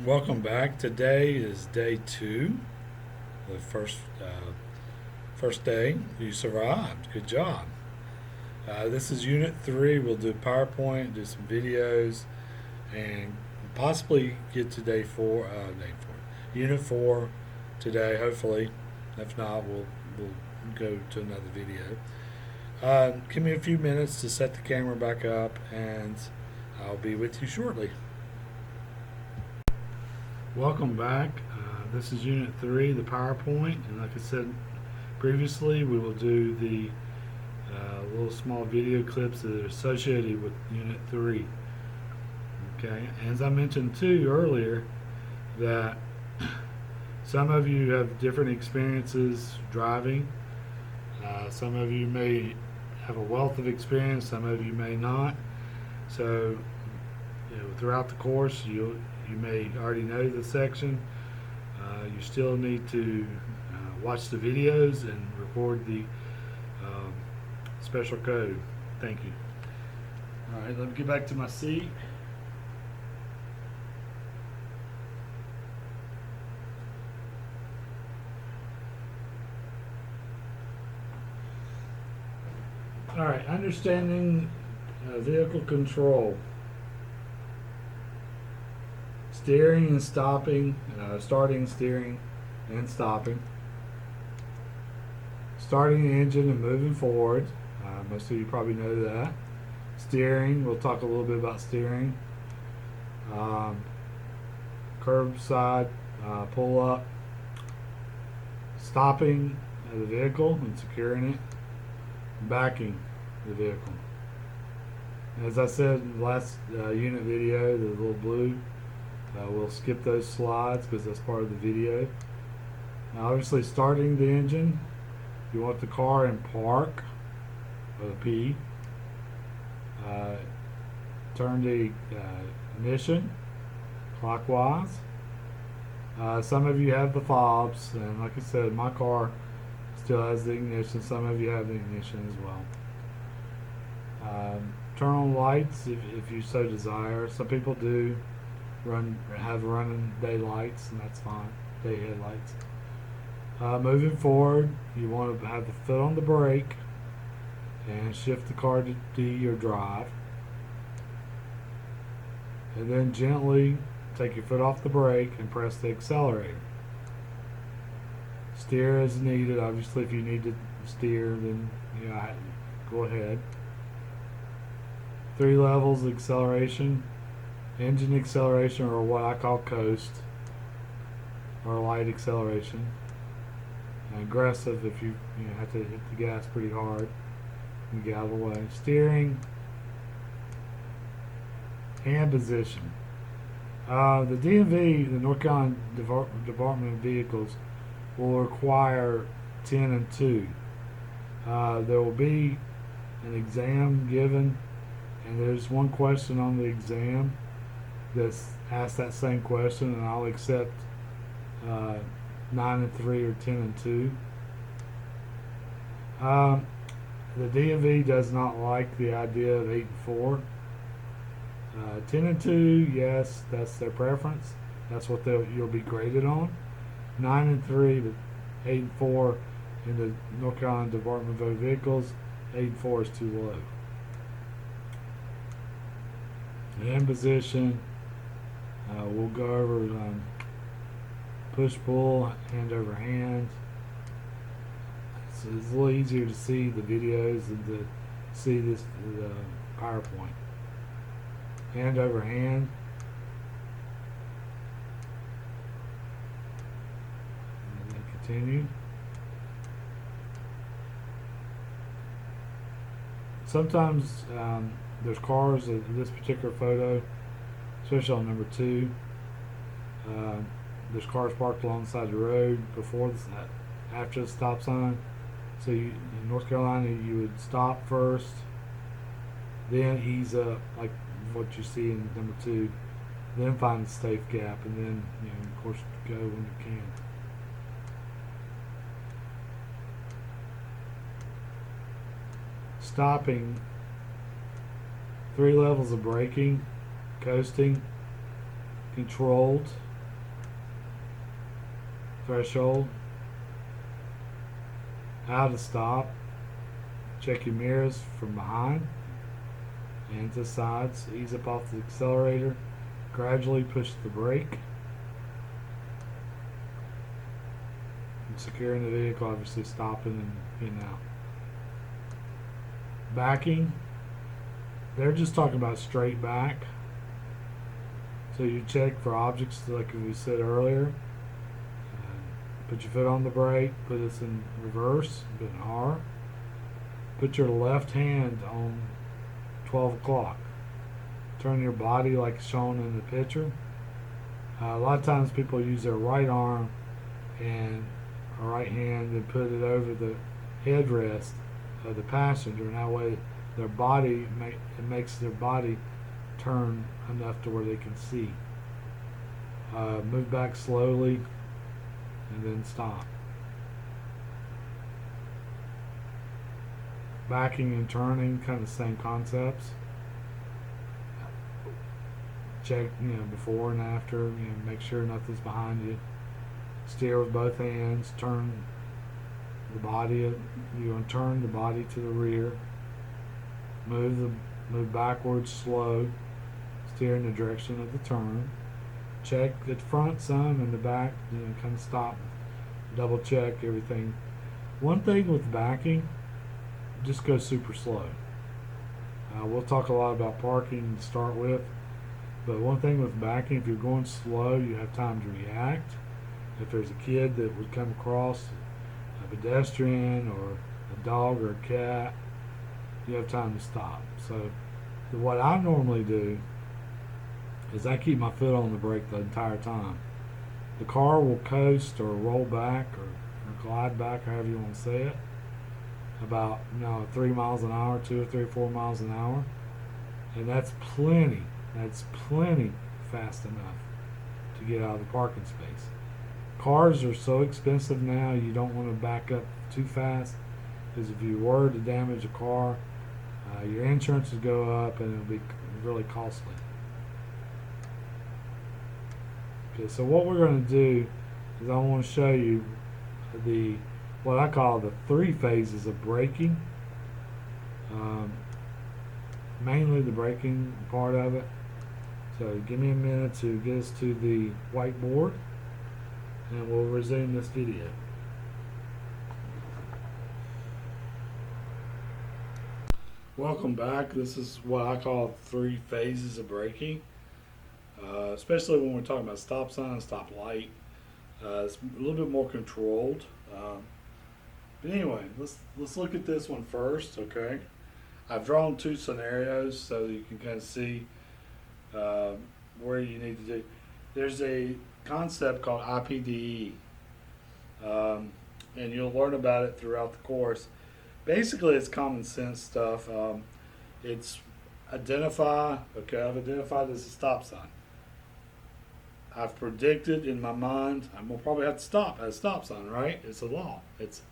Welcome back. Today is day two, the first day. You survived. Good job. This is unit three. We'll do PowerPoint, do some videos, and possibly get to unit four today. Hopefully, if not, we'll go to another video. Give me a few minutes to set the camera back up, and I'll be with you shortly. Welcome back. This is Unit 3, the PowerPoint, and like I said previously, we will do the little small video clips that are associated with Unit 3. Okay, as I mentioned too earlier, that some of you have different experiences driving. Some of you may have a wealth of experience, some of you may not. So, throughout the course, you may already know the section. You still need to watch the videos and record the special code. Thank you. All right, let me get back to my seat. All right, understanding vehicle control. Steering and stopping, starting, steering, and stopping. Starting the engine and moving forward. Most of you probably know that. Steering, we'll talk a little bit about steering. Curbside, pull up. Stopping the vehicle and securing it. Backing the vehicle. As I said in the last unit video, the little blue, we'll skip those slides because that's part of the video. Now, obviously, starting the engine, you want the car in park with a P. Turn the ignition clockwise. Some of you have the fobs, and like I said, my car still has the ignition. Some of you have the ignition as well. Turn on lights if you so desire. Some people do have running daylights, and that's fine. Day headlights. Moving forward, you want to have the foot on the brake and shift the car to D or drive, and then gently take your foot off the brake and press the accelerator. Steer as needed. Obviously, if you need to steer, then go ahead. 3 levels of acceleration. Engine acceleration, or what I call coast, or light acceleration. Aggressive, if you have to hit the gas pretty hard and get out of the way. Steering. Hand position. The DMV, the North Carolina Department of Vehicles, will require 10 and 2. There will be an exam given, and there's one question on the exam that's asked that same question, and I'll accept 9 and 3 or 10 and 2. The DMV does not like the idea of 8 and 4. 10 and 2, yes, that's their preference. That's what you'll be graded on. 9 and 3, but 8 and 4 in the North Carolina Department of Motor Vehicles, 8 and 4 is too low. Hand position, we'll go over push pull, hand over hand. So it's a little easier to see the videos and to see the PowerPoint. Hand over hand. And then continue. Sometimes there's cars in this particular photo, especially on number 2. There's cars parked alongside the road after the stop sign. So in North Carolina, you would stop first, then ease up, like what you see in number 2, then find the safe gap, and then of course go when you can. Stopping, 3 levels of braking: coasting, controlled, threshold, how to stop, check your mirrors from behind and to the sides, ease up off the accelerator, gradually push the brake, and securing the vehicle, obviously stopping and getting out. Backing, they're just talking about straight back. So you check for objects like we said earlier. Put your foot on the brake, put it in reverse, put an R. Put your left hand on 12 o'clock. Turn your body like shown in the picture. A lot of times people use their right arm and a right hand and put it over the headrest of the passenger, and that way their body it makes their body turn enough to where they can see. Move back slowly and then stop. Backing and turning, kind of the same concepts. Check, before and after, make sure nothing's behind you. Steer with both hands, turn the body, you're going to turn the body to the rear. Move backwards slow, steer in the direction of the turn. Check the front some and the back, kind of stop, double check everything. One thing with backing, just go super slow. We'll talk a lot about parking to start with, but one thing with backing, if you're going slow, you have time to react. If there's a kid that would come across, a pedestrian or a dog or a cat, you have time to stop. So what I normally do is I keep my foot on the brake the entire time. The car will coast or roll back or glide back, however you want to say it, about 3 miles an hour, 2 or 3 or 4 miles an hour, and that's plenty fast enough to get out of the parking space. Cars are so expensive now, you don't want to back up too fast, because if you were to damage a car, your insurance would go up and it'll be really costly. Okay, so what we're going to do is I want to show you what I call the 3 phases of braking. Mainly the braking part of it. So give me a minute to get us to the whiteboard and we'll resume this video. Welcome back. This is what I call 3 phases of braking. Especially when we're talking about stop sign, stop light. It's a little bit more controlled. But anyway, let's look at this one first, okay? I've drawn 2 scenarios so you can kind of see where you need to do. There's a concept called IPDE, and you'll learn about it throughout the course. Basically, it's common sense stuff. It's identify, okay, I've identified as a stop sign. I've predicted in my mind I'm going to probably have to stop at a stop sign, right? It's a law. It's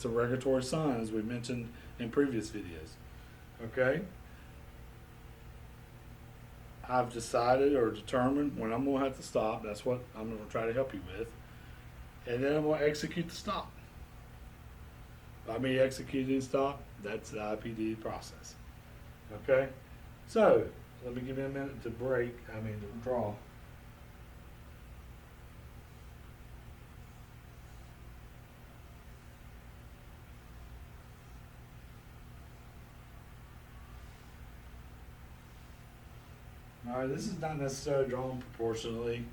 a regulatory sign, as we mentioned in previous videos. Okay? I've decided or determined when I'm going to have to stop. That's what I'm going to try to help you with. And then I'm going to execute the stop. By me executing the stop, that's the IPD process. Okay? So, let me give you a minute to to draw. Alright, this is not necessarily drawn proportionally.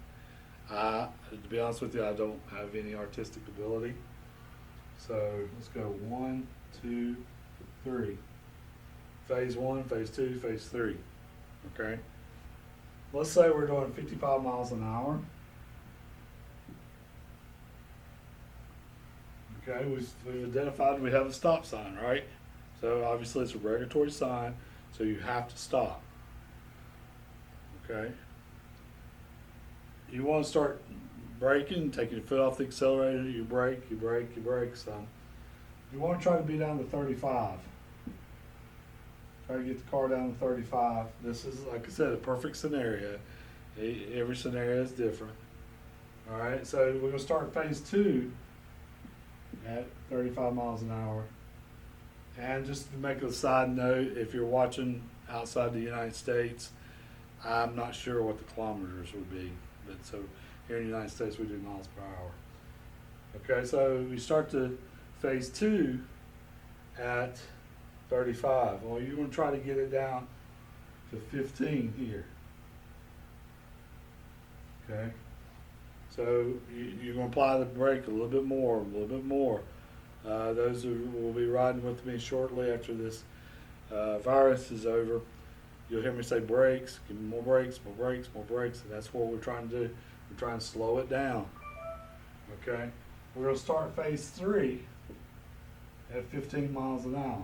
To be honest with you, I don't have any artistic ability. So let's go 1, 2, 3. Phase 1, phase 2, phase 3. Okay? Let's say we're doing 55 miles an hour. Okay, we've identified we have a stop sign, right? So obviously it's a regulatory sign, so you have to stop. Okay. You want to start braking, taking your foot off the accelerator, you brake, son. You want to try to be down to 35. Try to get the car down to 35. This is, like I said, a perfect scenario. Every scenario is different. All right, so we're gonna start phase 2 at 35 miles an hour. And just to make a side note, if you're watching outside the United States, I'm not sure what the kilometers would be, but so here in the United States we do miles per hour. Okay, so we start the phase 2 at 35. Well, you're going to try to get it down to 15 here. Okay, so you're going to apply the brake a little bit more, Those who will be riding with me shortly after this virus is over, you'll hear me say brakes, give me more brakes, more brakes, more brakes, and that's what we're trying to do. We're trying to slow it down. Okay, we're going to start phase 3 at 15 miles an hour.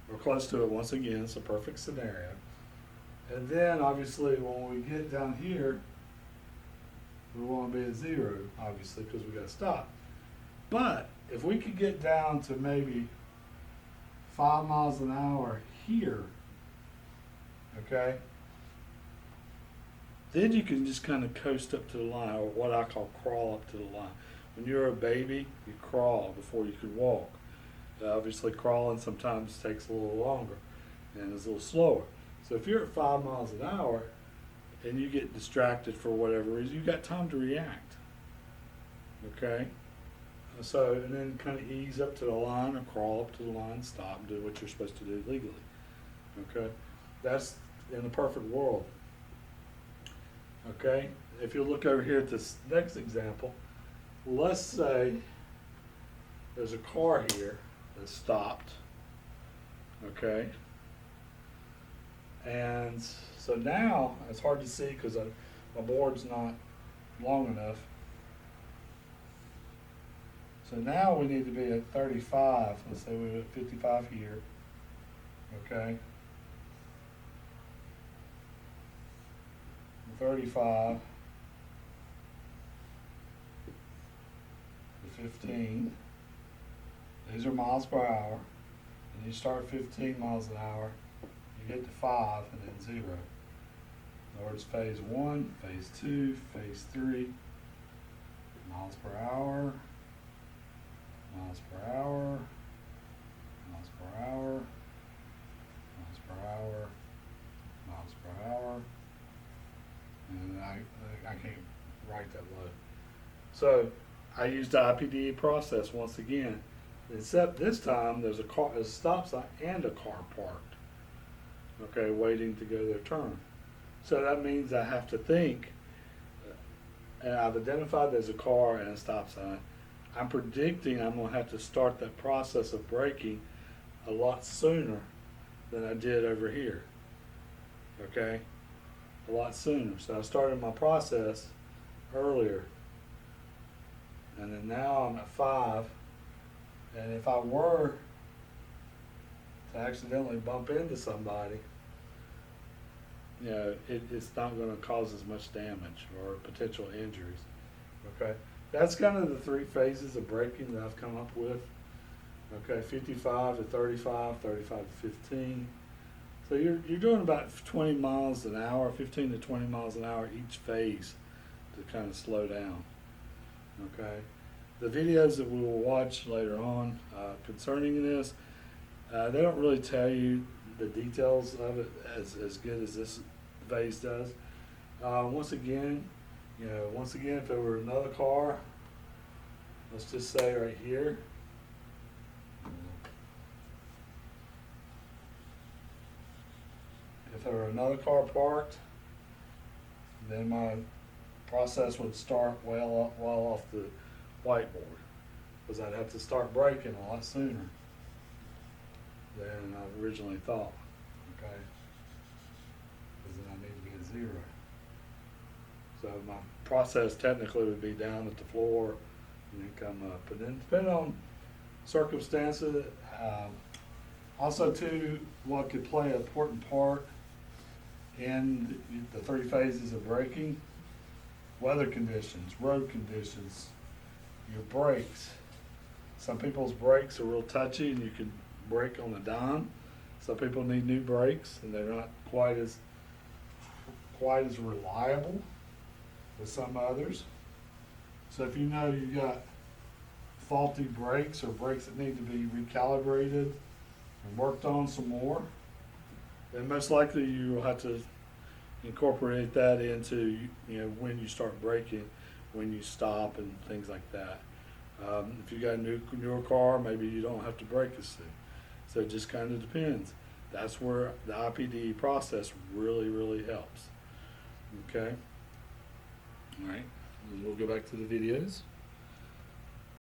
We're close to it once again. It's a perfect scenario. And then obviously when we get down here, we want to be at 0, obviously, because we got to stop. But if we could get down to maybe 5 miles an hour here, okay, then you can just kind of coast up to the line, or what I call crawl up to the line. When you're a baby, you crawl before you can walk. Obviously, crawling sometimes takes a little longer and is a little slower. So if you're at 5 miles an hour and you get distracted for whatever reason, you've got time to react. Okay? So, and then kind of ease up to the line or crawl up to the line, stop, and do what you're supposed to do legally. Okay? That's in the perfect world. Okay? If you look over here at this next example, let's say there's a car here that stopped. Okay? And so now, it's hard to see because my board's not long enough. So now we need to be at 35. Let's say we're at 55 here. Okay? 35 to 15. These are miles per hour. And you start 15 miles an hour, you get to 5 and then 0. In other words, phase 1, phase 2, phase 3, miles per hour, miles per hour, miles per hour, miles per hour, miles per hour. And I can't write that low. So I used the IPDE process once again, except this time there's a stop sign and a car parked, okay, waiting to go their turn. So that means I have to think, and I've identified there's a car and a stop sign. I'm predicting I'm going to have to start that process of braking a lot sooner than I did over here, okay? A lot sooner. So I started my process earlier. And then now I'm at 5. And if I were to accidentally bump into somebody, you know, it's not going to cause as much damage or potential injuries. Okay? That's kind of the 3 phases of braking that I've come up with. Okay, 55 to 35, 35 to 15. So you're doing about 20 miles an hour, 15 to 20 miles an hour each phase to kind of slow down. Okay, the videos that we will watch later on concerning this, they don't really tell you the details of it as good as this phase does. Once again, if there were another car, let's just say right here. If there were another car parked, then my process would start well off the whiteboard, because I'd have to start braking a lot sooner than I originally thought. Okay, because then I need to be at 0. So my process technically would be down at the floor and then come up. And then depending on circumstances, also too, what could play an important part in the 3 phases of braking: weather conditions, road conditions, your brakes. Some people's brakes are real touchy and you can brake on a dime. Some people need new brakes and they're not quite as reliable as some others. So if you know you've got faulty brakes or brakes that need to be recalibrated and worked on some more, then most likely you will have to incorporate that into, when you start braking, when you stop, and things like that. If you got a newer car, maybe you don't have to brake as soon. So it just kind of depends. That's where the IPD process really, really helps. Okay. All right. And we'll go back to the videos.